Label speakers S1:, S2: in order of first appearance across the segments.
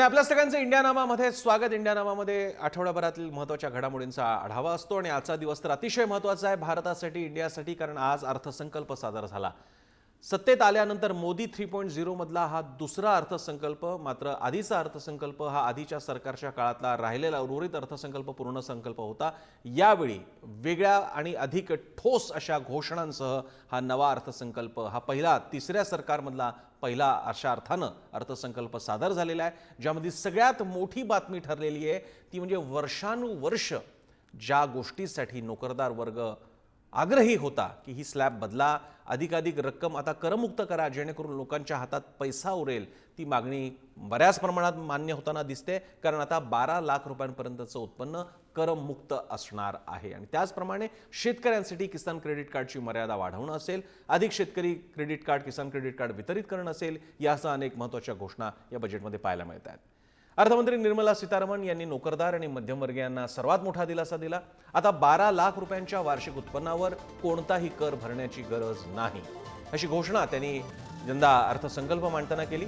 S1: आणि आपल्या सगळ्यांचं इंडियानामामध्ये स्वागत। इंडियानामामध्ये आठवड्याभरातील महत्त्वाच्या घडामोडींचा आढावा असतो आणि आजचा दिवस तर अतिशय महत्त्वाचा आहे भारतासाठी, इंडियासाठी, कारण आज अर्थसंकल्प सादर झाला। सत्तेत आल्यानंतर मोदी 3.0 मधला हा दुसरा अर्थसंकल्प, मात्र आधीचा अर्थसंकल्प हा आधीच्या सरकारच्या काळातला राहिलेला उर्वरित अर्थसंकल्प पूर्ण संकल्प होता। यावेळी वेगळ्या आणि अधिक ठोस अशा घोषणांसह हा नवा अर्थसंकल्प, हा पहिला तिसऱ्या सरकारमधला पहिला अशा अर्थानं अर्थसंकल्प सादर झालेला आहे, ज्यामध्ये सगळ्यात मोठी बातमी ठरलेली आहे ती म्हणजे वर्षानुवर्ष ज्या गोष्टीसाठी नोकरदार वर्ग आग्रही होता की ही स्लॅब बदला, अधिकाधिक रक्कम आता करमुक्त करा जेणेकरून लोकांच्या हातात पैसा उरेल, ती मागणी बऱ्याच प्रमाणात मान्य होताना दिसते। कारण आता 12 लाख रुपयांपर्यंतचं उत्पन्न करमुक्त असणार आहे आणि त्याचप्रमाणे शेतकऱ्यांसाठी किसान क्रेडिट कार्डची मर्यादा वाढवणं असेल, अधिक शेतकरी क्रेडिट कार्ड, किसान क्रेडिट कार्ड वितरित करणं असेल, यासह अनेक महत्त्वाच्या घोषणा या बजेटमध्ये पाहायला मिळत आहेत। अर्थमंत्री निर्मला सीतारामन यांनी नोकरदार आणि मध्यमवर्गीयांना सर्वात मोठा दिलासा दिला। आता 12 लाख रुपयांच्या वार्षिक उत्पन्नावर कोणताही कर भरण्याची गरज नाही, अशी घोषणा त्यांनी यंदा अर्थसंकल्प मांडताना केली।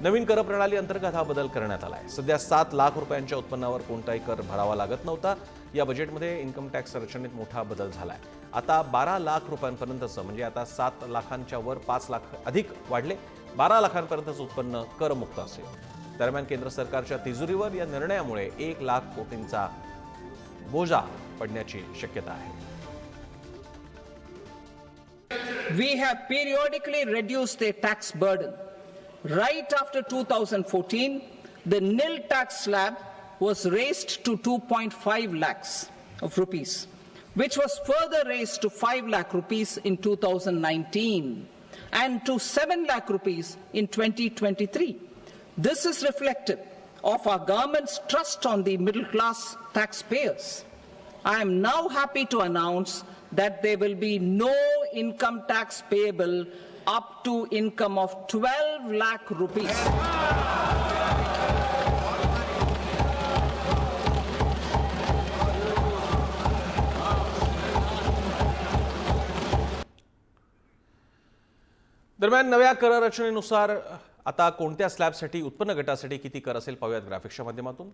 S1: नवीन कर प्रणाली अंतर्गत हा बदल करण्यात आला आहे। सध्या 7 लाख रुपयांच्या उत्पन्नावर कोणताही कर भरावा लागत नव्हता। या बजेटमध्ये इन्कम टॅक्स रचनेत मोठा बदल झाला आहे। आता 12 लाख रुपयांपर्यंतचं, म्हणजे आता 7 लाखांच्या वर 5 लाख अधिक वाढले, 12 लाखांपर्यंतचं उत्पन्न करमुक्त असेल। दरम्यान केंद्र सरकारच्या तिजोरीवर या निर्णयामुळे 1 लाख कोटींचा बोजा पडण्याची शक्यता आहे।
S2: We have periodically reduced their tax burden. Right after 2014, the nil tax slab was raised to 2.5 lakhs of rupees, which was further raised to 5 lakh rupees in 2019 and to 7 lakh rupees in 2023. This is reflective of our government's trust on the middle class taxpayers. I am now happy to announce that there will be no income tax payable up to income of 12 lakh rupees.
S1: दरम्यान नव्या कर रचनेनुसार आता कोणत्या स्लॅबसाठी, उत्पन्न गटासाठी किती कर असेल पाहूयात ग्राफिक्सच्या माध्यमातून।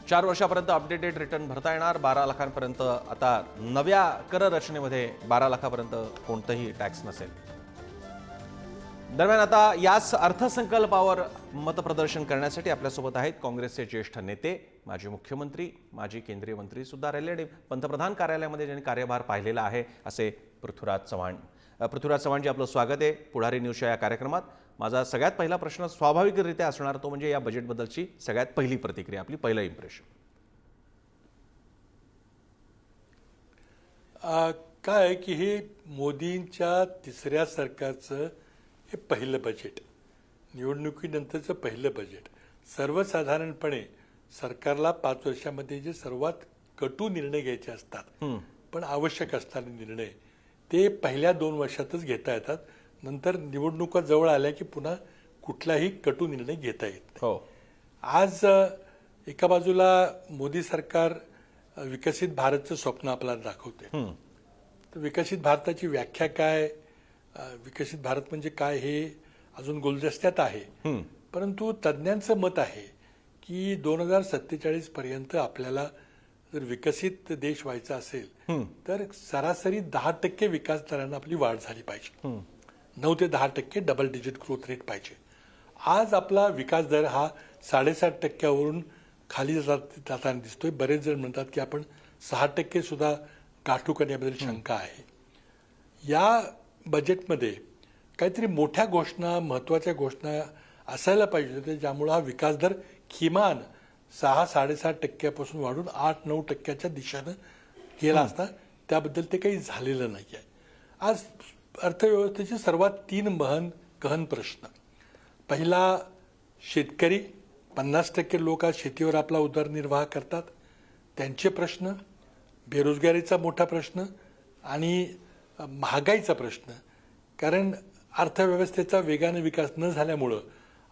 S1: 4 वर्षापर्यंत अपडेटेड रिटर्न भरता येणार। 12 लाखांपर्यंत आता नव्या कर रचनेमध्ये 12 लाखापर्यंत कोणतंही टॅक्स नसेल। दरम्यान आता याच अर्थसंकल्पावर मतप्रदर्शन करण्यासाठी आपल्यासोबत आहेत काँग्रेसचे ज्येष्ठ नेते, माजी मुख्यमंत्री, माजी केंद्रीय मंत्री सुद्धा राहिलेले, पंतप्रधान कार्यालयामध्ये ज्यांनी कार्यभार पाहिलेला आहे असे पृथ्वीराज चव्हाण। पृथ्वीराज चव्हाणजी, आपलं स्वागत आहे पुढारी न्यूजच्या या कार्यक्रमात। माझा सगळ्यात पहिला प्रश्न स्वाभाविकरित्या असणार तो म्हणजे या बजेटबद्दलची सगळ्यात पहिली प्रतिक्रिया, आपली पहिलं इम्प्रेशन
S3: काय आहे की हे मोदींच्या तिसऱ्या सरकारचं हे पहिलं बजेट, निवडणुकीनंतरचं पहिलं बजेट। सर्वसाधारणपणे सरकारला 5 वर्षामध्ये जे सर्वात कटू निर्णय घ्यायचे असतात पण आवश्यक असणारे निर्णय ते पहिल्या 2 वर्षातच घेता येतात। नंतर निवडणुका जवळ आल्या की पुन्हा कुठलाही कटू निर्णय घेता येत नाही। आज एका बाजूला मोदी सरकार विकसित भारतचं स्वप्न आपल्याला दाखवते, तर विकसित भारताची व्याख्या काय, विकसित भारत म्हणजे काय हे अजून गुलदस्त्यात आहे। परंतु तज्ज्ञांचं मत आहे की 2047 पर्यंत आपल्याला जर विकसित देश व्हायचा असेल तर सरासरी 10% विकास दरानं आपली वाढ झाली पाहिजे, 9 ते 10% डबल डिजिट ग्रोथ रेट पाहिजे। आज आपला विकास दर हा 7.5% खाली जाताना दिसतोय। बरेच जण म्हणतात की आपण 6% सुद्धा गाठू का, याबद्दल शंका आहे। या बजेटमध्ये काहीतरी मोठ्या घोषणा, महत्वाच्या घोषणा असायला पाहिजे होत्या, ज्यामुळे हा विकास दर किमान 6-6.5% वाढून 8-9% दिशेनं गेला असता। त्याबद्दल ते काही झालेलं नाही आहे। आज अर्थव्यवस्थेचे सर्वात 3 गहन प्रश्न, पहिला शेतकरी, 50% लोक आज शेतीवर आपला उदरनिर्वाह करतात, त्यांचे प्रश्न, बेरोजगारीचा मोठा प्रश्न आणि महागाईचा प्रश्न। कारण अर्थव्यवस्थेचा वेगाने विकास न झाल्यामुळं,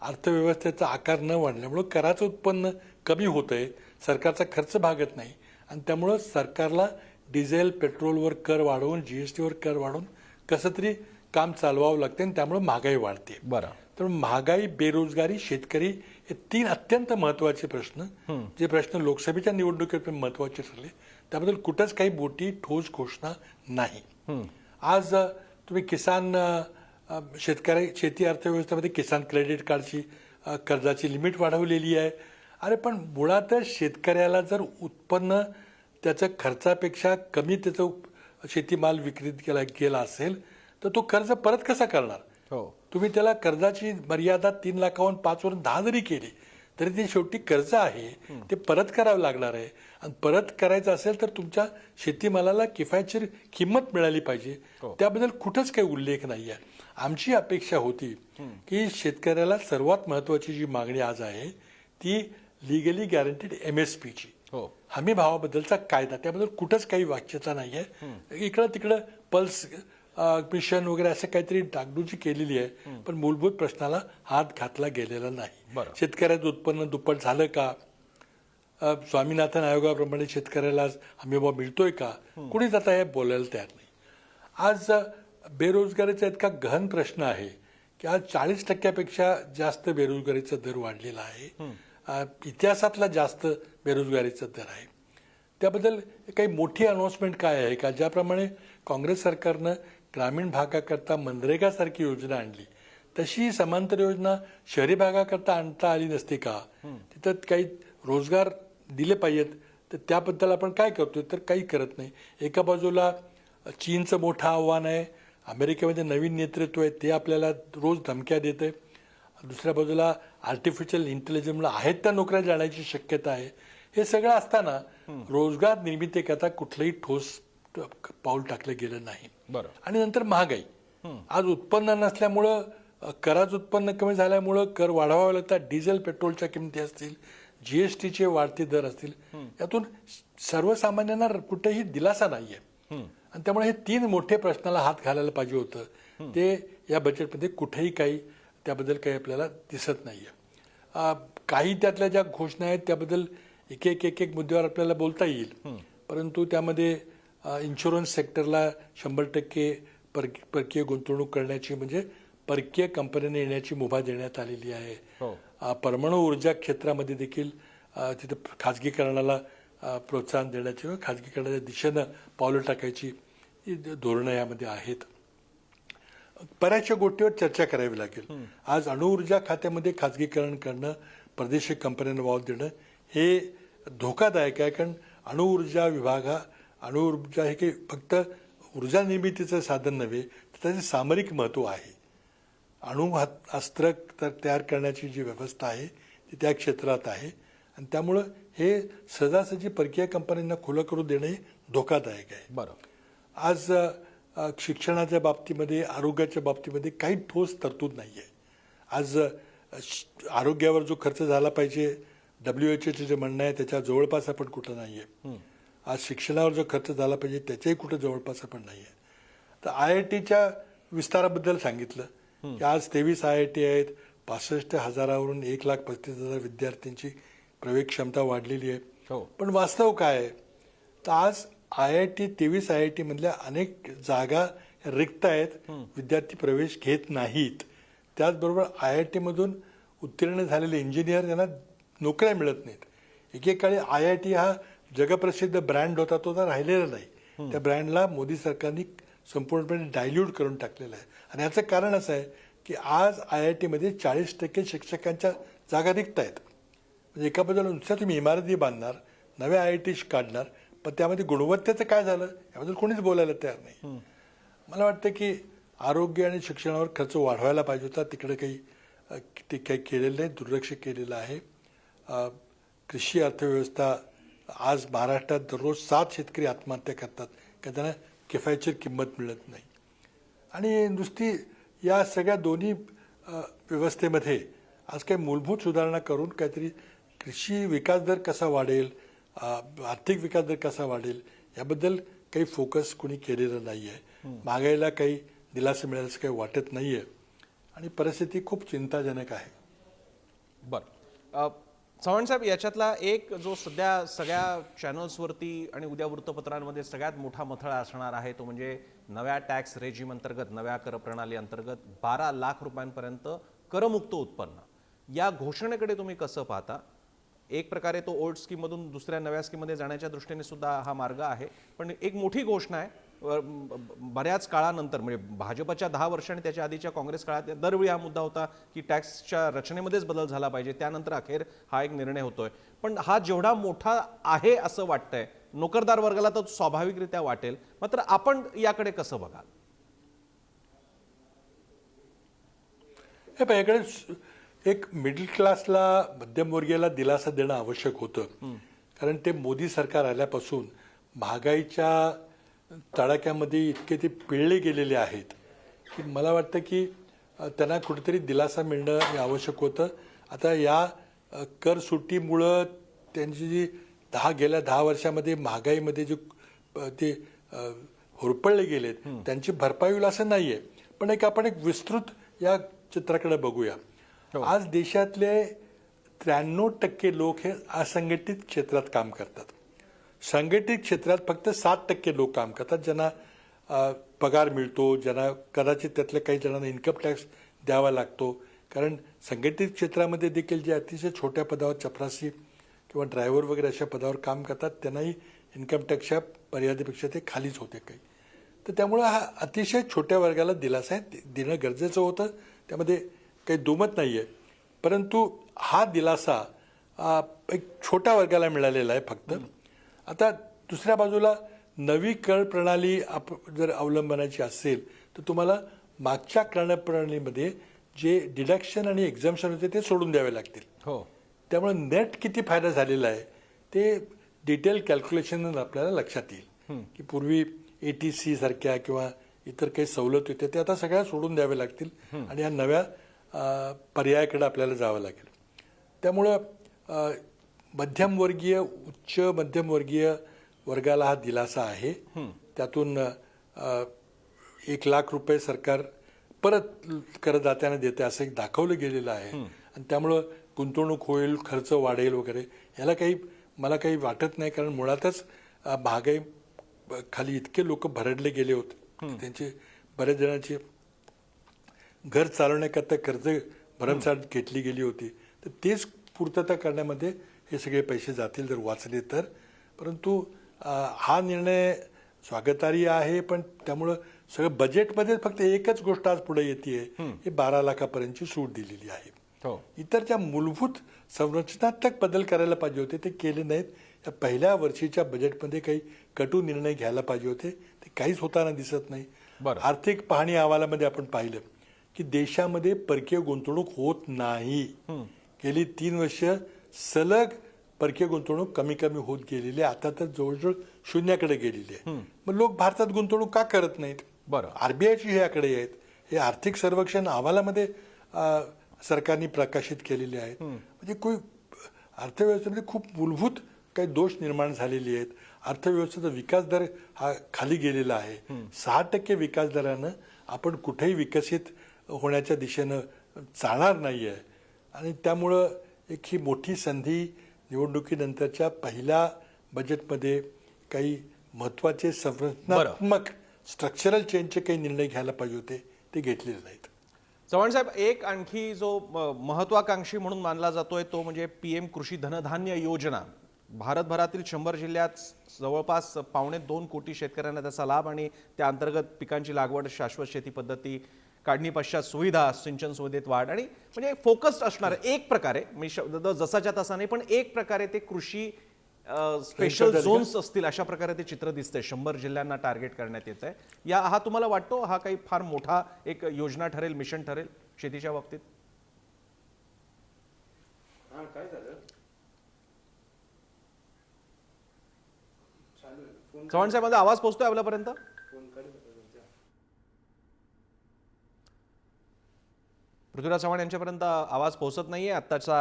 S3: अर्थव्यवस्थेचा आकार न वाढल्यामुळं कराचं उत्पन्न कमी होतंय, सरकारचा खर्च भागत नाही आणि त्यामुळं सरकारला डिझेल पेट्रोलवर कर वाढवून, जीएसटीवर कर वाढवून कसं तरी काम चालवावं लागते आणि त्यामुळे महागाई वाढते। तर महागाई, बेरोजगारी, शेतकरी हे 3 अत्यंत महत्वाचे प्रश्न, जे प्रश्न लोकसभेच्या निवडणुकीत महत्वाचे ठरले, त्याबद्दल कुठंच काही मोठी ठोस घोषणा नाही. आज तुम्ही किसान शेतकरी शेती अर्थव्यवस्थेमध्ये किसान क्रेडिट कार्डची कर्जाची लिमिट वाढवलेली आहे. अरे पण मुळातच शेतकऱ्याला जर उत्पन्न त्याचं खर्चापेक्षा कमी त्याचं शेतीमाल विक्रीत गेला असेल तर तो कर्ज परत कसा करणार?
S1: हो.
S3: तुम्ही त्याला कर्जाची मर्यादा 3 लाखावरून 5 वरून 10 जरी केली तरी ते शेवटी कर्ज आहे, ते परत करावं लागणार आहे. आणि परत करायचं असेल तर तुमच्या शेतीमालाला किफायतशीर किंमत मिळाली पाहिजे. त्याबद्दल कुठंच काही उल्लेख नाही आहे. आमची अपेक्षा होती की शेतकऱ्याला सर्वात महत्वाची जी मागणी आज आहे ती लिगली गॅरंटीड MSPची, हमी भावाबद्दलचा कायदा, त्याबद्दल कुठंच काही वाच्यता नाही आहे. इकडं तिकडं पल्स मिशन वगैरे असं काहीतरी डागडुजी केलेली आहे, पण मूलभूत प्रश्नाला हात घातला गेलेला नाही. शेतकऱ्याचं उत्पन्न दुप्पट झालं का? स्वामीनाथन आयोगाप्रमाणे शेतकऱ्याला हमीभाव मिळतोय का? कुणीच आता हे बोलायला तयार नाही. आज बेरोजगारीचा इतका गहन प्रश्न आहे की आज 40% जास्त बेरोजगारीचा दर वाढलेला आहे. इतिहासातला जास्त बेरोजगारीचा दर आहे. त्याबद्दल काही मोठी अनाउन्समेंट काय आहे का? ज्याप्रमाणे काँग्रेस सरकारनं ग्रामीण भागाकरता मनरेगासारखी योजना आणली, तशी समांतर योजना शहरी भागाकरता आणता आली नसते का? तिथं काही रोजगार दिले पाहिजेत. तर त्याबद्दल आपण काय करतोय? तर काही करत नाही. एका बाजूला चीनचं मोठं आव्हान आहे, अमेरिकेमध्ये नवीन नेतृत्व आहे, ते आपल्याला रोज धमक्या देत आहे. दुसऱ्या बाजूला आर्टिफिशियल इंटेलिजन्सला आहेत त्या नोकऱ्या जाण्याची शक्यता आहे. हे सगळं असताना रोजगार निर्मितीकरता कुठलंही ठोस पाऊल टाकलं गेलं नाही. आणि नंतर महागाई. आज उत्पन्न नसल्यामुळं, कराचं उत्पन्न कमी झाल्यामुळं कर वाढवावं लागतात. डिझेल पेट्रोलच्या किमती असतील, GSTचे वाढते दर असतील, यातून सर्वसामान्यांना कुठेही दिलासा नाहीये. आणि त्यामुळे हे 3 मोठे प्रश्नाला हात घालायला पाहिजे होतं. ते या बजेटमध्ये कुठेही काही त्याबद्दल काही आपल्याला दिसत नाहीये. काही त्यातल्या ज्या घोषणा आहेत त्याबद्दल एक एक मुद्द्यावर आपल्याला बोलता येईल, परंतु त्यामध्ये इन्शुरन्स सेक्टरला 100% परकीय गुंतवणूक करण्याची, म्हणजे परकीय कंपन्यांना येण्याची मुभा देण्यात आलेली आहे. परमाणु ऊर्जा क्षेत्रामध्ये देखील तिथे खाजगीकरणाला प्रोत्साहन देण्याची किंवा खाजगीकरणाच्या दिशेनं पावलं टाकायची धोरणं यामध्ये आहेत. बऱ्याचशा गोष्टीवर चर्चा करावी लागेल. आज अणुऊर्जा खात्यामध्ये खाजगीकरण करणं, परदेशी कंपन्यांना वाव देणं हे धोकादायक आहे. कारण अणुऊर्जा हे काही फक्त ऊर्जा निर्मितीचं साधन नव्हे, तर त्याचे सामरिक महत्त्व आहे. अस्त्र तयार करण्याची जी व्यवस्था आहे ती त्या क्षेत्रात आहे. आणि त्यामुळं हे सहजासहजी परकीय कंपन्यांना खुलं करू देणं हे धोकादायक आहे. आज शिक्षणाच्या बाबतीमध्ये, आरोग्याच्या बाबतीमध्ये काही ठोस तरतूद नाही आहे. आज आरोग्यावर जो खर्च झाला पाहिजे, WHO जे म्हणणं आहे त्याच्या जवळपास आपण कुठं नाही आहे. आज शिक्षणावर जो खर्च झाला पाहिजे त्याच्याही कुठं जवळपास आपण नाही आहे. तर IITच्या विस्ताराबद्दल सांगितलं की आज 23 IIT आहेत, 65,000वरून 1,35,000 विद्यार्थ्यांची प्रवेश क्षमता वाढलेली आहे. पण वास्तव काय आहे? तर आज 23 IIT मधल्या अनेक जागा रिक्त आहेत, विद्यार्थी प्रवेश घेत नाहीत. त्याचबरोबर IIT मधून उत्तीर्ण झालेले इंजिनियर यांना नोकऱ्या मिळत नाहीत. एकेकाळी IIT हा जगप्रसिद्ध ब्रँड होता, तो तर राहिलेला नाही. त्या ब्रँडला मोदी सरकारने संपूर्णपणे डायल्यूट करून टाकलेलं आहे. आणि याचं कारण असं आहे की आज IIT मध्ये 40% शिक्षकांच्या जागा रिक्त आहेत. म्हणजे एका बाजूला नुसत्या तुम्ही इमारती बांधणार, नव्या IIT काढणार, पण त्यामध्ये गुणवत्तेचं काय झालं याबद्दल कोणीच बोलायला तयार नाही. मला वाटतं की आरोग्य आणि शिक्षणावर खर्च वाढवायला पाहिजे होता, तिकडे काही केलेलं नाही, दुर्लक्ष केलेलं आहे. कृषी अर्थव्यवस्था, आज महाराष्ट्रात दररोज 7 शेतकरी आत्महत्या करतात कारण त्यांना किफायतशीर किंमत मिळत नाही. आणि नुसती या सगळ्या दोन्ही व्यवस्थेमध्ये आज काही मूलभूत सुधारणा करून काहीतरी कृषी विकास दर कसा वाढेल, आर्थिक विकास दर कसा वाढेल याबद्दल काही फोकस कोणी केलेलं नाही आहे. महागाईला काही दिलासा मिळाल्याचं काही वाटत नाही आहे आणि परिस्थिती खूप चिंताजनक आहे.
S1: बरं, चव्हाण साहेब, याच्यातला एक जो सध्या सगळ्या चॅनल्सवरती आणि उद्या वृत्तपत्रांमध्ये सगळ्यात मोठा मथळा असणार आहे तो म्हणजे नव्या टॅक्स रेजिम अंतर्गत, नव्या कर प्रणाली अंतर्गत 12 लाख रुपयांपर्यंत करमुक्त उत्पन्न या घोषणेकडे तुम्ही कसं पाहता? एक प्रकारे तो ओल्ड स्कीममधून दुसऱ्या नव्या स्कीममध्ये जाण्याच्या दृष्टीने सुद्धा हा मार्ग आहे, पण एक मोठी घोषणा आहे. बऱ्याच काळानंतर म्हणजे भाजपच्या 10 वर्ष आणि त्याच्या आधीच्या काँग्रेस काळात दरवेळी हा मुद्दा होता की टॅक्सच्या रचनेमध्येच बदल झाला पाहिजे, त्यानंतर अखेर हा एक निर्णय होतोय. पण हा जेवढा मोठा आहे असं वाटतंय, नोकरदार वर्गाला तर स्वाभाविकरित्या वाटेल, मात्र आपण याकडे कसं बघाल?
S3: हे पहा, याकडे एक मिडल क्लासला, मध्यमवर्गीयाला दिलासा देणं आवश्यक होतं. कारण ते मोदी सरकार आल्यापासून महागाईच्या तडाख्यामध्ये इतके ते पिळले गेलेले आहेत की मला वाटतं की त्यांना कुठेतरी दिलासा मिळणं हे आवश्यक होतं. आता या कर सुट्टीमुळं त्यांची जी गेल्या 10 वर्षामध्ये महागाईमध्ये जे ते होरपळले गेलेत त्यांची भरपाई होईल असं नाही आहे. पण आपण एक विस्तृत या चित्राकडे बघूया. आज देशातले 93% लोक हे असंघटित क्षेत्रात काम करतात. संघटित क्षेत्रात फक्त 7% लोक काम करतात, ज्यांना पगार मिळतो, ज्यांना कदाचित त्यातल्या काही जणांना इन्कम टॅक्स द्यावा लागतो. कारण संघटित क्षेत्रामध्ये देखील जे अतिशय छोट्या पदावर, चपरासी किंवा ड्रायव्हर वगैरे अशा पदावर काम करतात, त्यांनाही इन्कम टॅक्सच्या मर्यादेपेक्षा ते खालीच होते काही. तर त्यामुळं हा अतिशय छोट्या वर्गाला दिलासा आहे, देणं गरजेचं होतं, त्यामध्ये काही दुमत नाही आहे. परंतु हा दिलासा एक छोट्या वर्गाला मिळालेला आहे फक्त. आता दुसऱ्या बाजूला नवी कर प्रणाली जर अवलंबनाची असेल तर तुम्हाला मागच्या कर प्रणालीमध्ये जे डिडक्शन आणि एक्झम्पशन होते ते सोडून द्यावे लागतील.
S1: हो.
S3: त्यामुळे नेट किती फायदा झालेला आहे ते डिटेल कॅल्क्युलेशन आपल्याला लक्षात येईल की पूर्वी ATC सारख्या किंवा इतर काही सवलत होत्या ते आता सगळ्या सोडून द्यावे लागतील आणि या नव्या पर्यायाकडे आपल्याला जावं लागेल. त्यामुळं मध्यमवर्गीय, उच्च मध्यमवर्गीय वर्गाला हा दिलासा आहे. त्यातून 1 लाख रुपये सरकार परत करदात्यांना देते असं एक दाखवलं गेलेलं आहे. आणि त्यामुळं गुंतवणूक होईल, खर्च वाढेल वगैरे याला मला काही वाटत नाही. कारण मुळातच महागाई खाली इतके लोक भरडले गेले होते, त्यांचे बऱ्याच जणांची घर चालवण्याकरता कर्ज भरमसाठ घेतली गेली होती. तर तेच पूर्तता करण्यामध्ये हे सगळे पैसे जातील जर वाचले तर. परंतु हा निर्णय स्वागतार्ह आहे. पण त्यामुळं सगळं बजेटमध्ये फक्त एकच गोष्ट आज पुढे येते, हे 12 लाखापर्यंतची सूट दिलेली आहे. इतर ज्या मूलभूत संरचनात्मक बदल करायला पाहिजे होते ते केले नाहीत. या पहिल्या वर्षीच्या बजेटमध्ये काही कटू निर्णय घ्यायला पाहिजे होते, ते काहीच होताना दिसत नाही. आर्थिक पाहणी अहवालामध्ये आपण पाहिलं की देशामध्ये परकीय गुंतवणूक होत नाही. गेली 3 वर्ष सलग परकीय गुंतवणूक कमी कमी होत गेलेली आहे. आता तर जवळजवळ शून्याकडे गेलेली आहे. मग लोक भारतात गुंतवणूक का करत नाहीत? RBIची हे आकडे आहेत, हे आर्थिक सर्वेक्षण अहवालामध्ये सरकारने प्रकाशित केलेले आहेत. म्हणजे अर्थव्यवस्थेमध्ये खूप मूलभूत काही दोष निर्माण झालेले आहेत. अर्थव्यवस्थेचा विकास दर हा खाली गेलेला आहे. 6% विकास दरानं आपण कुठेही विकसित होण्याच्या दिशेनं चालणार नाही आहे. आणि त्यामुळं एक ही मोठी संधी निवडणुकीनंतरच्या पहिल्या बजेटमध्ये काही महत्त्वाचे संरचनात्मक स्ट्रक्चरल चेंजचे काही निर्णय घ्यायला पाहिजे होते, ते घेतलेले नाहीत.
S1: चव्हाण साहेब, एक आणखी जो महत्वाकांक्षी म्हणून मानला जातोय तो म्हणजे PM कृषी धनधान्य योजना. भारतभरातील 100 जिल्ह्यात जवळपास 2.25 कोटी शेतकऱ्यांना त्याचा लाभ आणि त्या अंतर्गत पिकांची लागवड, शाश्वत शेती पद्धती, काढणी पश्चात सुविधा, सिंचन सुविधेत वाढ आणि म्हणजे फोकस्ड असणार एक प्रकारे, मी शब्द जसाच्या तसा नाही पण एक प्रकारे ते कृषी स्पेशल झोन्स असतील अशा प्रकारे ते चित्र दिसतंय. 100 जिल्ह्यांना टार्गेट करण्यात येत आहे. हा तुम्हाला वाटतो हा काही फार मोठा एक योजना ठरेल, मिशन ठरेल शेतीच्या बाबतीत? चव्हाण साहेब, माझा आवाज पोहोचतोय आपल्यापर्यंत? पृथ्वीराज चव्हाण यांच्यापर्यंत आवाज पोहोचत नाहीये. आत्ताचा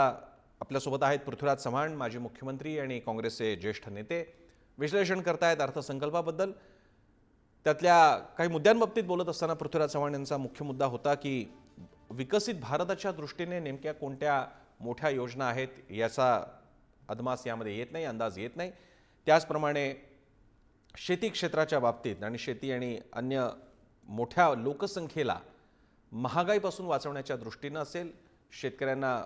S1: आपल्यासोबत आहेत पृथ्वीराज चव्हाण, माजी मुख्यमंत्री आणि काँग्रेसचे ज्येष्ठ नेते, विश्लेषण करतायत अर्थसंकल्पाबद्दल. त्यातल्या काही मुद्द्यांबाबतीत बोलत असताना पृथ्वीराज चव्हाण यांचा मुख्य मुद्दा होता की विकसित भारताच्या दृष्टीने नेमक्या कोणत्या मोठ्या योजना आहेत याचा अदमास यामध्ये येत नाही, अंदाज येत नाही. त्याचप्रमाणे शेती क्षेत्राच्या बाबतीत आणि शेती आणि अन्य मोठ्या लोकसंख्येला महागाईपासून वाचवण्याच्या दृष्टीनं असेल, शेतकऱ्यांना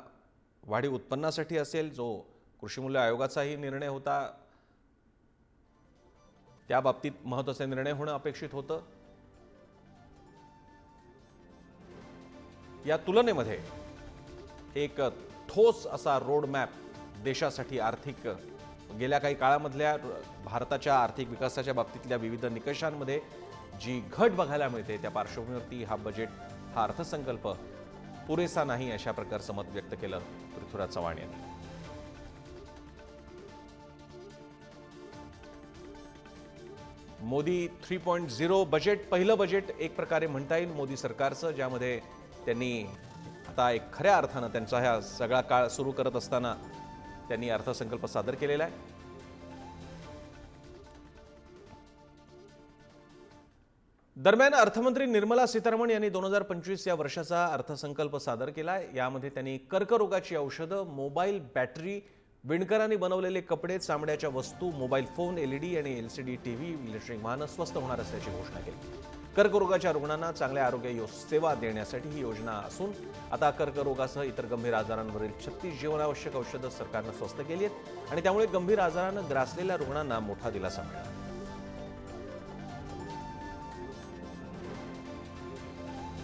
S1: वाढीव उत्पन्नासाठी असेल, जो कृषी मूल्य आयोगाचाही निर्णय होता त्या बाबतीत महत्त्वाचा निर्णय होणं अपेक्षित होतं. या तुलनेमध्ये एक ठोस असा रोड मॅप देशासाठी आर्थिक गेल्या काही काळामधल्या भारताच्या आर्थिक विकासाच्या बाबतीतल्या विविध निकषांमध्ये जी घट बघायला मिळते त्या पार्श्वभूमीवरती हा अर्थसंकल्प पुरेसा नाही अशा प्रकारचं मत व्यक्त केलं पृथ्वीराज चव्हाण यांनी. मोदी 3.0 बजेट पहिलं बजेट एक प्रकारे म्हणता येईल मोदी सरकारचं, ज्यामध्ये त्यांनी आता एक खऱ्या अर्थानं त्यांचा हा सगळा काळ सुरू करत असताना त्यांनी अर्थसंकल्प सादर केलेला आहे. दरम्यान अर्थमंत्री निर्मला सीतारामन यांनी 2025 या वर्षाचा अर्थसंकल्प सादर केलाय. यामध्ये त्यांनी कर्करोगाची औषधं, मोबाईल बॅटरी, विणकरांनी बनवलेले कपडे, चामड्याच्या वस्तू, मोबाईल फोन, एलईडी आणि एलसीडी टीव्ही, इलेक्ट्रिक वाहनं स्वस्त होणार असल्याची घोषणा केली. कर्करोगाच्या रुग्णांना चांगल्या आरोग्य सेवा देण्यासाठी ही योजना असून आता कर्करोगासह इतर गंभीर आजारांवरील 36 जीवनावश्यक औषधं सरकारनं स्वस्त केली आहेत आणि त्यामुळे गंभीर आजारानं ग्रासलेल्या रुग्णांना मोठा दिलासा मिळाला.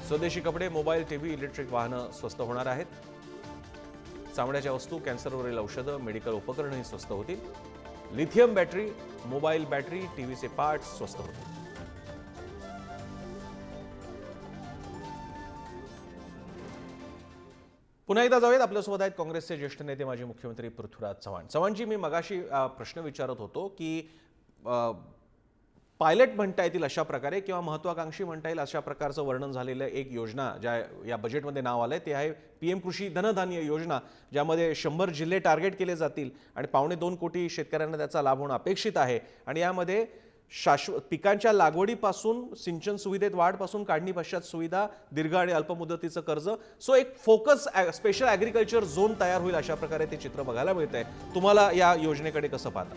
S1: स्वदेशी कपडे, मोबाईल, टीव्ही, इलेक्ट्रिक वाहनं स्वस्त होणार आहेत. चामड्याच्या वस्तू, कॅन्सरवरील औषधं, मेडिकल उपकरणंही स्वस्त होतील. लिथियम बॅटरी, मोबाईल बॅटरी, टीव्हीचे पार्ट्स स्वस्त होतील. पुन्हा एकदा जाऊयात. आपल्यासोबत आहेत काँग्रेसचे ज्येष्ठ नेते माजी मुख्यमंत्री पृथ्वीराज चव्हाण. चव्हाणजी, मी मगाशी प्रश्न विचारत होतो की पायलट म्हणता येतील अशा प्रकारे किंवा महत्वाकांक्षी म्हणता येईल अशा प्रकारचं वर्णन झालेलं एक योजना ज्या या बजेटमध्ये नाव आलंय ते आहे पीएम कृषी धनधान्य योजना, ज्यामध्ये 100 जिल्हे टार्गेट केले जातील आणि 2.25 कोटी शेतकऱ्यांना त्याचा लाभ होणं अपेक्षित आहे. आणि यामध्ये शाश्वत पिकांच्या लागवडीपासून सिंचन सुविधेत वाढपासून काढणी पश्चात सुविधा, दीर्घ आणि अल्प मुदतीचं कर्ज, सो एक फोकस स्पेशल ॲग्रिकल्चर झोन तयार होईल अशा प्रकारे ते चित्र बघायला मिळतंय. तुम्हाला या योजनेकडे कसं पाहता?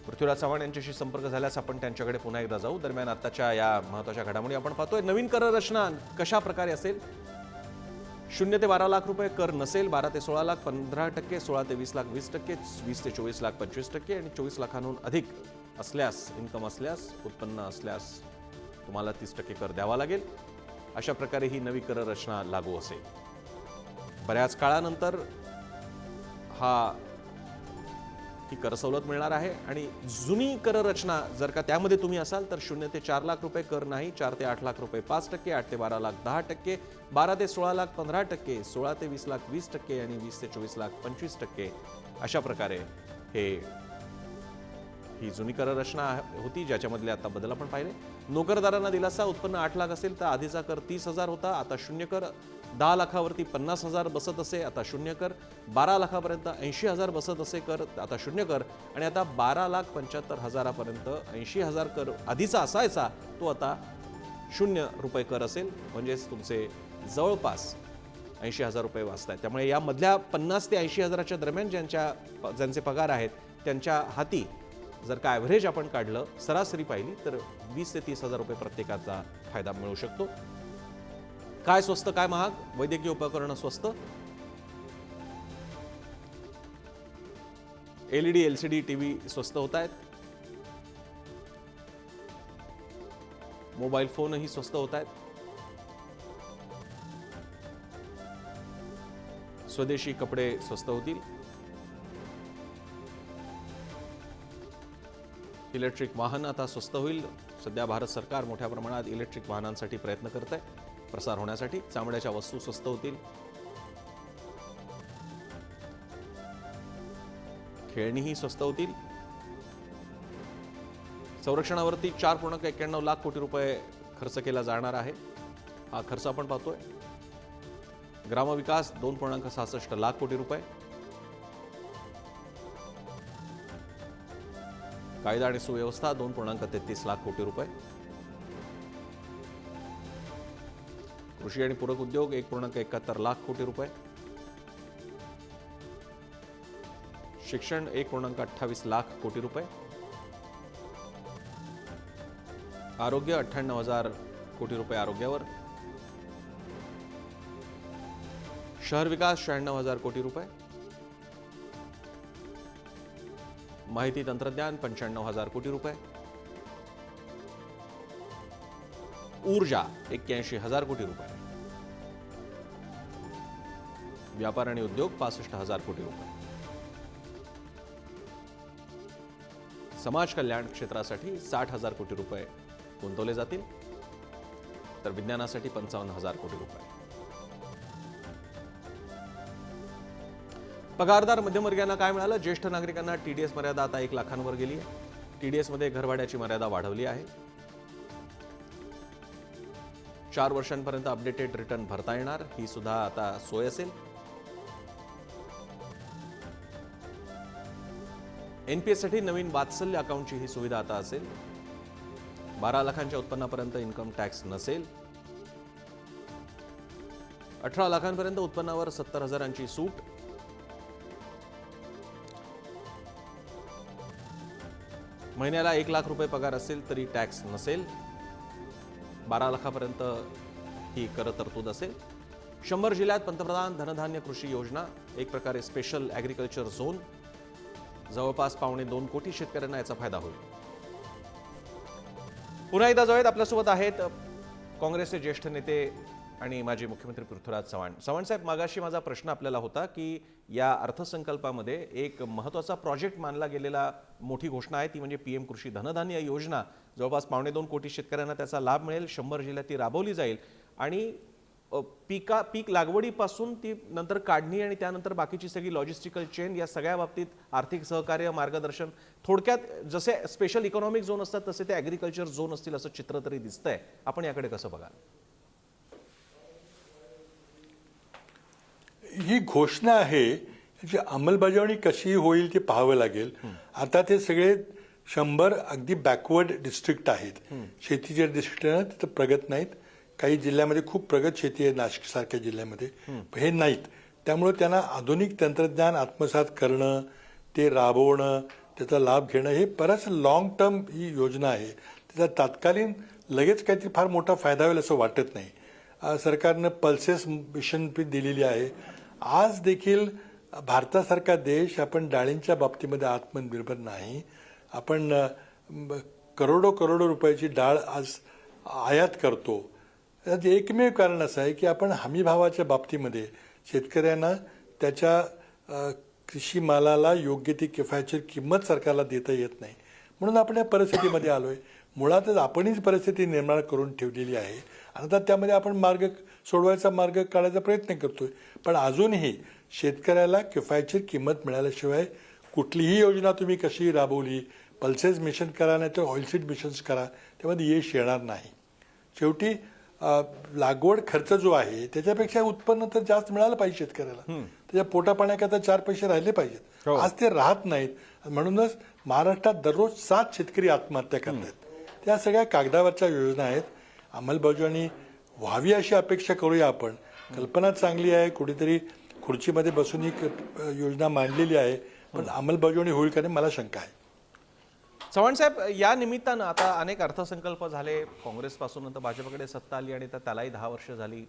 S1: पृथ्वीराज चव्हाण यांच्याशी संपर्क झाल्यास आपण त्यांच्याकडे पुन्हा एकदा जाऊ. दरम्यान आताच्या या महत्त्वाच्या घडामोडी आपण पाहतोय. नवीन कर रचना कशा प्रकारे असेल? 0 ते 12 लाख रुपये कर नसेल, 12 ते 16 लाख 15%, 16 ते 20 लाख 20%, 20 ते 24 लाख 25% आणि 24 लाखांहून अधिक असल्यास, इन्कम असल्यास, उत्पन्न असल्यास तुम्हाला 30% कर द्यावा लागेल. अशा प्रकारे ही नवी कर रचना लागू असेल. बऱ्याच काळानंतर ही कर सवलत मिळणार आहे. आणि जुनी कर रचना जर का त्यामध्ये तुम्ही असाल तर 0 ते 4 लाख रुपये कर नाही, 4 ते 8 लाख रुपये 5%, 8 ते 12 लाख 10%, 12 ते 16 लाख 15%, 16 ते 20 लाख 20% आणि 20 ते 24 लाख 25%. अशा प्रकारे ही जुनी कर रचना होती, ज्याच्यामधले आता बदल आपण पाहिले. नोकरदारांना दिलासा, उत्पन्न 8 लाख असेल तर आधीचा कर 30,000 होता, आता 0 कर. 10 लाखावरती 50,000 बसत असे, आता 0 कर. 12 लाखापर्यंत 80,000 बसत असे कर, आता 0 कर. आणि आता 12,75,000पर्यंत 80,000 कर आधीचा असायचा तो आता 0 रुपये कर असेल. म्हणजेच तुमचे जवळपास 80,000 रुपये वाचतायत. त्यामुळे या मधल्या 50 ते 80,000च्या दरम्यान ज्यांचे पगार आहेत त्यांच्या हाती जर का ॲव्हरेज आपण काढलं, सरासरी पाहिली तर 20 ते 30,000 रुपये प्रत्येकाचा फायदा मिळू शकतो. काय स्वस्त काय महाग? वैद्यकीय उपकरणं स्वस्त, एलईडी एलसीडी टीव्ही स्वस्त होत आहेत, मोबाईल फोनही स्वस्त होत आहेत, स्वदेशी कपडे स्वस्त होतील, इलेक्ट्रिक वाहन आता स्वस्त होईल. सध्या भारत सरकार मोठ्या प्रमाणात इलेक्ट्रिक वाहनांसाठी प्रयत्न करत आहे, प्रसार होण्यासाठी. चामड्याच्या वस्तू स्वस्त होतील, खेळणीही स्वस्त होतील. संरक्षणावरती 4.91 लाख कोटी रुपये खर्च केला जाणार आहे. हा खर्च आपण पाहतोय. ग्रामविकास 2.66 लाख कोटी रुपये. कायदा आणि सुव्यवस्था 2.33 लाख कोटी रुपये. कृषी आणि पूरक उद्योग 1.71 लाख कोटी रुपये. शिक्षण 1.28 लाख कोटी रुपये. आरोग्य 98,000 कोटी रुपये आरोग्यावर. शहर विकास 96,000 कोटी रुपये. माहिती तंत्रज्ञान 95,000 कोटी रुपये. ऊर्जा 81,000 कोटी रुपये. व्यापार आणि उद्योग 65,000 कोटी रुपये. समाज कल्याण क्षेत्रासाठी 60,000 कोटी रुपये गुंतवले जातील, तर विज्ञानासाठी 55,000 कोटी रुपये. पगारदार मध्यमवर्गीयांना काय मिळालं? ज्येष्ठ नागरिकांना टीडीएस मर्यादा आता 1 लाखांवर गेली आहे. टीडीएस मध्ये घरभाड्याची मर्यादा वाढवली आहे. 4 वर्षांपर्यंत अपडेटेड रिटर्न भरता येणार, ही सुद्धा आता सोय असेल. एनपीएस साठी नवीन वात्सल्य अकाउंटची ही सुविधा आता असेल. 12 लाखांच्या उत्पन्नापर्यंत इन्कम टॅक्स नसेल. 18 लाखांपर्यंत उत्पन्नावर 70,000ची सूट. महिन्याला 1 लाख रुपये पगार असेल तरी टॅक्स नसेल. 12 लाखापर्यंत ही कर तरतूद असेल. 100 जिल्ह्यात पंतप्रधान धनधान्य कृषी योजना, एक प्रकारे स्पेशल ॲग्रिकल्चर झोन. जवळपास 2.25 कोटी शेतकऱ्यांना याचा फायदा होईल. पुन्हा एकदा जाऊयात, आपल्यासोबत आहेत काँग्रेसचे ज्येष्ठ नेते आणि माजी मुख्यमंत्री पृथ्वीराज चव्हाण. चव्हाण साहेब, मागाशी माझा प्रश्न आपल्याला होता की या अर्थसंकल्पामध्ये एक महत्त्वाचा प्रोजेक्ट मानला गेलेला मोठी घोषणा आहे, ती म्हणजे पीएम कृषी धनधान्य योजना. जवळपास 2.25 कोटी शेतकऱ्यांना त्याचा लाभ मिळेल. 100 जिल्ह्यात ती राबवली जाईल आणि पीक लागवडीपासून ती नंतर काढणी आणि त्यानंतर बाकीची सगळी लॉजिस्टिकल चेन, या सगळ्या बाबतीत आर्थिक सहकार्य, मार्गदर्शन. थोडक्यात जसे स्पेशल इकॉनॉमिक झोन असतात तसे ते ॲग्रिकल्चर झोन असतील असं चित्र तरी दिसतंय. आपण याकडे कसं बघाल?
S3: ही घोषणा आहे, याची अंमलबजावणी कशी होईल ते पाहावं लागेल. आता ते सगळे 100 अगदी बॅकवर्ड डिस्ट्रिक्ट आहेत. शेतीचे डिस्ट्रिक्ट आहे ना, तिथं प्रगत नाहीत. काही जिल्ह्यामध्ये खूप प्रगत शेती आहे, नाशिक सारख्या जिल्ह्यामध्ये हे नाहीत. त्यामुळे त्यांना आधुनिक तंत्रज्ञान आत्मसात करणं, ते राबवणं, त्याचा लाभ घेणं, हे बराच लॉंग टर्म ही योजना आहे. त्याचा तात्कालीन लगेच काहीतरी फार मोठा फायदा होईल असं वाटत नाही. सरकारनं पल्सेस मिशन दिलेली आहे. आज देखील भारतासारखा देश, आपण डाळींच्या बाबतीमध्ये आत्मनिर्भर नाही. आपण करोडो रुपयाची डाळ आज आयात करतो. त्याचं एकमेव कारण असं आहे की आपण हमीभावाच्या बाबतीमध्ये शेतकऱ्यांना त्याच्या कृषी मालाला योग्य ती किफायतशीर किंमत सरकारला देता येत नाही. म्हणून आपण या परिस्थितीमध्ये आलो आहे. मुळातच आपणच परिस्थिती निर्माण करून ठेवलेली आहे. आता त्यामध्ये आपण सोडवायचा मार्ग काढायचा प्रयत्न करतोय. पण अजूनही शेतकऱ्याला किफायतशीर किंमत मिळाल्याशिवाय कुठलीही योजना तुम्ही कशी राबवली, पल्सेस मिशन करा नाही तर ऑइलसीड मिशन्स करा, त्यामध्ये यश येणार नाही. शेवटी लागवड खर्च जो आहे त्याच्यापेक्षा उत्पन्न तर जास्त मिळालं पाहिजे शेतकऱ्याला. त्याच्या पोटापाण्याकरता 4 पैसे राहिले पाहिजेत. आज ते राहत नाहीत. म्हणूनच महाराष्ट्रात दररोज 7 शेतकरी आत्महत्या करतात. त्या सगळ्या कागदावरच्या योजना आहेत. अंमलबजावणी व्हावी अशी अपेक्षा करूया आपण. कल्पना चांगली आहे, कुठेतरी खुर्चीमध्ये बसून ही योजना मांडलेली आहे, पण अंमलबजावणी होईल का नाही मला शंका आहे.
S1: चव्हाण साहेब, या निमित्तानं आता अनेक अर्थसंकल्प झाले. काँग्रेसपासून नंतर भाजपकडे सत्ता आली आणि त्यालाही 10 वर्ष झाली.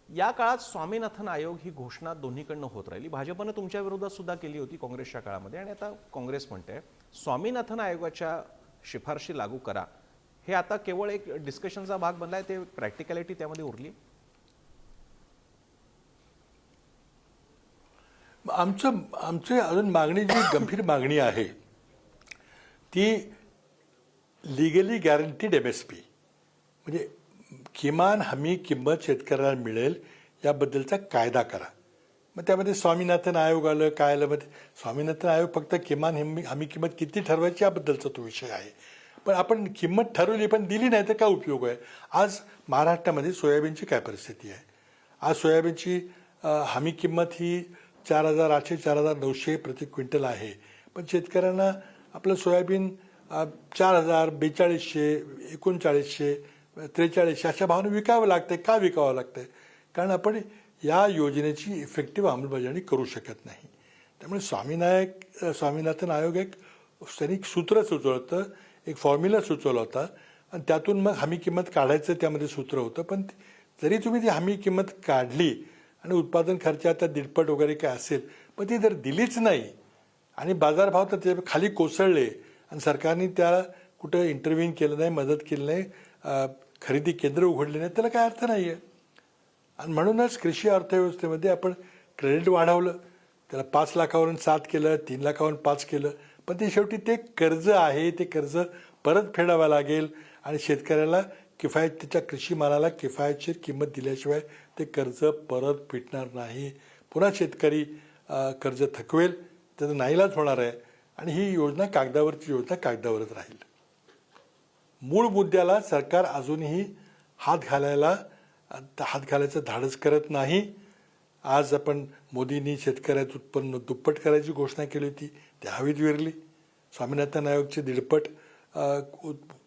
S1: या काळात स्वामीनाथन आयोग ही घोषणा दोन्हीकडनं होत राहिली. भाजपनं तुमच्या विरोधात सुद्धा केली होती काँग्रेसच्या काळामध्ये, आणि आता काँग्रेस म्हणते स्वामीनाथन आयोगाच्या शिफारशी लागू करा. हे आता केवळ एक डिस्कशनचा भाग बनलाय, ते प्रॅक्टिकॅलिटी त्यामध्ये उरली?
S3: आमची अजून मागणी, जी गंभीर मागणी आहे ती लिगली गॅरंटीड MSP, म्हणजे किमान हमी किंमत शेतकऱ्याला मिळेल याबद्दलचा कायदा करा. मग त्यामध्ये स्वामीनाथन आयोग आलं, काय आलं? मग स्वामीनाथन आयोग फक्त किमान हमी किंमत किती ठरवायची याबद्दलचा तो विषय आहे. पण आपण किंमत ठरवली पण दिली नाही तर काय उपयोग आहे? आज महाराष्ट्रामध्ये सोयाबीनची काय परिस्थिती आहे? आज सोयाबीनची हमी किंमत ही 4,800 4,900 प्रति क्विंटल आहे. पण शेतकऱ्यांना आपलं सोयाबीन 4,000 4200 3900 4300 अशा भावाने विकावं लागतंय. का विकावं लागतंय? कारण आपण या योजनेची इफेक्टिव्ह अंमलबजावणी करू शकत नाही. त्यामुळे स्वामीनाथन आयोग एक सूत्र सुचवलं होतं, एक फॉर्म्युला सुचवला होता. आणि त्यातून मग हमी किंमत काढायचं त्यामध्ये सूत्र होतं. पण जरी तुम्ही ती हमी किंमत काढली आणि उत्पादन खर्चाच्या दीडपट वगैरे काय असेल, पण ती जर दिलीच नाही आणि बाजारभाव तर ते खाली कोसळले आणि सरकारने त्या कुठं इंटरव्ह्यून केलं नाही, मदत केली नाही, खरेदी केंद्र उघडले नाही, त्याला काय अर्थ नाही आहे. आणि म्हणूनच कृषी अर्थव्यवस्थेमध्ये आपण क्रेडिट वाढवलं, त्याला 5 लाखावरून 7 केलं, 3 लाखावरून 5 केलं, पण ते शेवटी ते कर्ज आहे, ते कर्ज परत फेडावं लागेल आणि शेतकऱ्याला त्याच्या कृषी मालाला किफायतशीर किंमत दिल्याशिवाय ते कर्ज परत फिटणार नाही. पुन्हा शेतकरी कर्ज थकवेल, त्याचा नाईलाज होणार आहे आणि ही योजना कागदावरची योजना कागदावरच राहील. मूळ मुद्द्याला सरकार अजूनही हात घालायचं धाडस करत नाही. आज आपण मोदींनी शेतकऱ्याचं उत्पन्न दुप्पट करायची घोषणा केली होती, ती हवेत विरली. स्वामीनाथन आयोगचे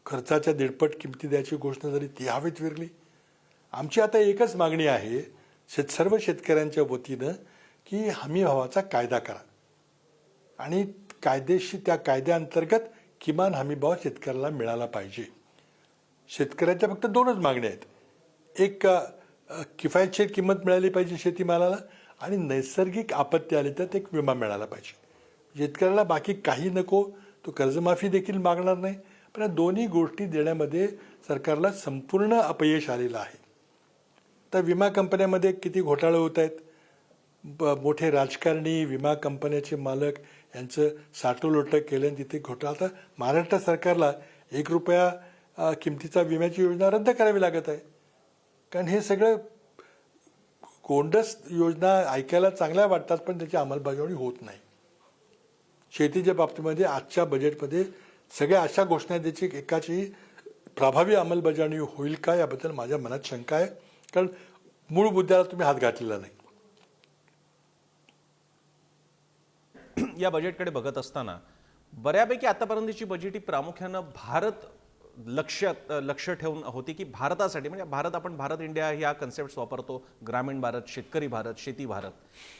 S3: खर्चाच्या दीडपट किमती द्यायची घोषणा झाली, ती हवेत विरली. आमची आता एकच मागणी आहे सर्व शेतकऱ्यांच्या वतीनं की हमी भावाचा कायदा करा आणि त्या कायद्याअंतर्गत किमान हमीभाव शेतकऱ्याला मिळाला पाहिजे. शेतकऱ्याच्या फक्त 2च मागण्या आहेत. एक किफायतशीर किंमत मिळाली पाहिजे शेतीमालाला आणि नैसर्गिक आपत्ती आली तर एक विमा मिळाला पाहिजे. शेतकऱ्याला बाकी काही नको, तो कर्जमाफी देखील मागणार नाही. पण या दोन्ही गोष्टी देण्यामध्ये सरकारला संपूर्ण अपयश आलेलं आहे. तर विमा कंपन्यामध्ये किती घोटाळे होत आहेत, मोठे राजकारणी, विमा कंपन्याचे मालक यांचं साठवलोटं केलं आणि तिथे घोटाळा. आता महाराष्ट्र सरकारला ₹1 किमतीचा विम्याची योजना रद्द करावी लागत आहे, कारण हे सगळं गोंडस योजना ऐकायला चांगल्या वाटतात पण त्याची अंमलबजावणी होत नाही. शेतीच्या बाबतीमध्ये आजच्या बजेटमध्ये सगळ्या अशा घोषणा द्यायची एकाची प्रभावी अंमलबजावणी होईल का याबद्दल माझ्या मनात शंका आहे, कारण मूळ मुद्द्याला तुम्ही हात घातलेला नाही.
S1: या बजेटकडे बघत असताना बऱ्यापैकी आतापर्यंतची बजेट ही प्रामुख्यानं भारत लक्ष ठेवून होती की भारतासाठी, म्हणजे आपण भारत इंडिया ह्या कन्सेप्ट वापरतो, ग्रामीण भारत, शेतकरी भारत, शेती भारत.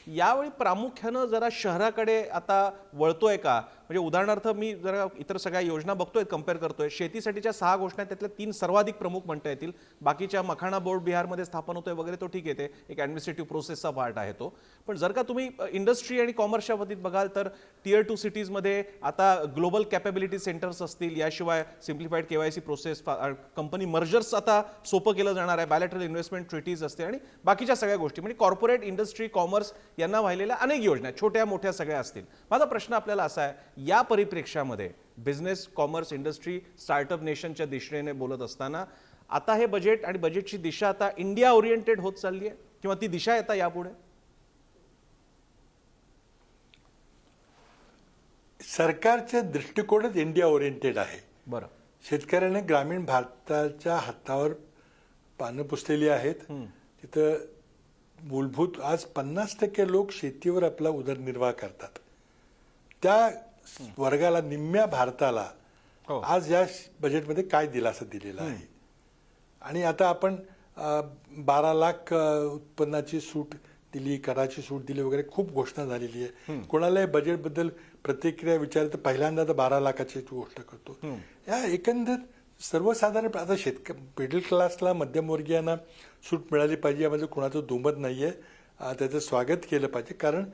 S1: यावेळी प्रामुख्यानं जरा शहराकडे आता वळतोय का? म्हणजे उदाहरणार्थ मी जरा इतर सगळ्या योजना बघतोय, कम्पेअर करतोय, शेतीसाठीच्या 6 घोषणा त्यातल्या 3 सर्वाधिक प्रमुख म्हणता येतील. बाकीच्या मखाणा बोर्ड बिहारमध्ये स्थापन होतोय वगैरे, तो ठीक आहे, ते एक ॲडमिनिस्ट्रेटिव्ह प्रोसेसचा पार्ट आहे तो. पण जर का तुम्ही इंडस्ट्री आणि कॉमर्सच्या बाबतीत बघाल तर Tier 2 सिटीजमध्ये आता ग्लोबल कॅपॅबिलिटी सेंटर्स असतील, याशिवाय simplified KYC process, company mergers आता सोपं केलं जाणार आहे, बायलॅटरल इन्व्हेस्टमेंट ट्रिटीज असते आणि बाकीच्या सगळ्या गोष्टी, म्हणजे कॉर्पोरेट इंडस्ट्री, कॉमर्स यांना वाहिलेल्या अनेक योजना छोट्या मोठ्या सगळ्या असतील. माझा प्रश्न आपल्याला असा आहे, या परिप्रेक्ष्यामध्ये बिझनेस, कॉमर्स, इंडस्ट्री, स्टार्टअप नेशनच्या दिशेने बोलत असताना आता हे बजेट आणि बजेटची दिशा आता इंडिया ओरिएंटेड होत चालली आहे किंवा ती दिशा येता यापुढे?
S3: सरकारचे दृष्टिकोनच इंडिया ओरिएंटेड आहे.
S1: बरं.
S3: शेतकऱ्याने ग्रामीण भारताच्या हातावर पानं पुसलेली आहेत. तिथं मूलभूत आज 50% लोक शेतीवर आपला उदरनिर्वाह करतात. त्या वर्गाला, निम्म्या भारताला आज या बजेटमध्ये काय दिलासा दिलेला आहे. आणि आता आपण 12 लाख उत्पन्नाची सूट दिली, कराची सूट दिली वगैरे, खूप घोषणा झालेली आहे. कोणालाही बजेटबद्दल प्रतिक्रिया विचारली तर पहिल्यांदा 12 लाखाची गोष्ट करतो. या एकंदर सर्वसाधारण आता मिडल क्लासला, मध्यमवर्गीयांना सूट मिळाली पाहिजे यामध्ये कोणाचं दुमत नाही आहे. त्याचं स्वागत केलं पाहिजे, कारण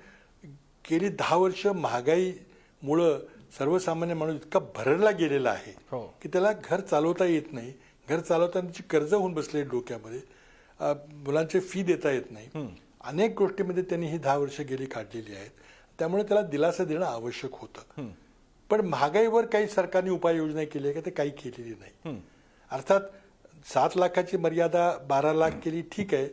S3: गेली 10 वर्ष महागाईमुळं सर्वसामान्य माणूस इतका भरडला गेलेला आहे की त्याला घर चालवता येत नाही. घर चालवताना त्याची कर्ज होऊन बसले डोक्यामध्ये, मुलांचे फी देता येत नाही. अनेक गोष्टीमध्ये त्यांनी ही 10 वर्ष गेली काढलेली आहेत. त्यामुळे त्याला दिलासा देणं आवश्यक होतं. पण महागाईवर काही सरकारने उपाययोजना केली आहे का? ते काही केलेली नाही. अर्थात 7 लाखाची मर्यादा 12 लाख केली, ठीक आहे.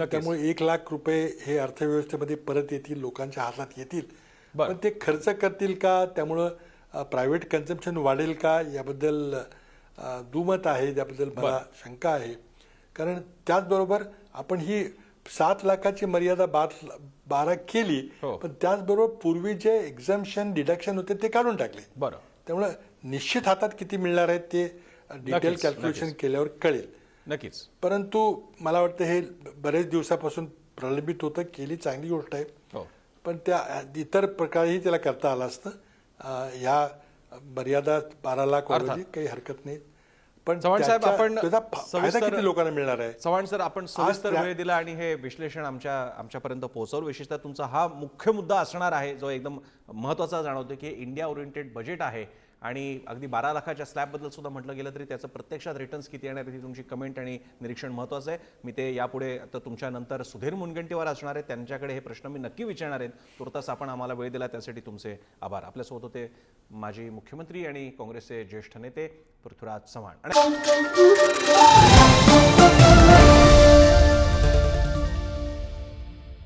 S3: त्यामुळे 1 लाख रुपये हे अर्थव्यवस्थेमध्ये परत येतील, लोकांच्या हातात येतील. पण ते खर्च करतील का? त्यामुळं प्रायव्हेट कन्झम्पशन वाढेल का? याबद्दल दुमत आहे, त्याबद्दल मला शंका आहे. कारण त्याचबरोबर आपण ही 7 लाखाची मर्यादा 12 केली, पण त्याचबरोबर पूर्वी जे एक्झम्पशन, डिडक्शन होते ते काढून टाकले.
S1: बरं.
S3: त्यामुळे निश्चित हातात किती मिळणार आहेत ते डिटेल कॅल्क्युलेशन केल्यावर कळेल.
S1: नक्कीच.
S3: परंतु मला वाटतं हे बरेच दिवसापासून प्रलंबित होतं, केली चांगली गोष्ट आहे. पण त्या इतर प्रकारेही त्याला करता आलं असतं. ह्या मर्यादा 12 लाख वाढवली, काही हरकत नाही. पण
S1: चव्हाण साहेब,
S3: त्याचा-
S1: आपण
S3: त्याचा फायदा
S1: सविस्तर-
S3: किती लोकांना मिळणार आहे?
S1: चव्हाण सर, आपण सविस्तर
S3: त्या-
S1: वेळ दिला आणि हे विश्लेषण आमच्यापर्यंत पोहोचवलं. विशेषतः तुमचा हा मुख्य मुद्दा असणार आहे जो एकदम महत्त्वाचा जाणवतो की इंडिया ओरिएंटेड बजेट आहे आणि अगदी 12 लाखाच्या स्लॅबबद्दल सुद्धा म्हटलं गेलं तरी त्याचं प्रत्यक्षात रिटर्न्स किती येणार आहे, तुमची कमेंट आणि निरीक्षण महत्त्वाचं आहे. मी ते यापुढे आता तुमच्यानंतर सुधीर मुनगंटीवार असणार आहेत, त्यांच्याकडे हे प्रश्न मी नक्की विचारणार आहेत. तुर्तास आपण आम्हाला वेळ दिला त्यासाठी तुमचे आभार. आपल्यासोबत होते माजी मुख्यमंत्री आणि काँग्रेसचे ज्येष्ठ नेते पृथ्वीराज चव्हाण.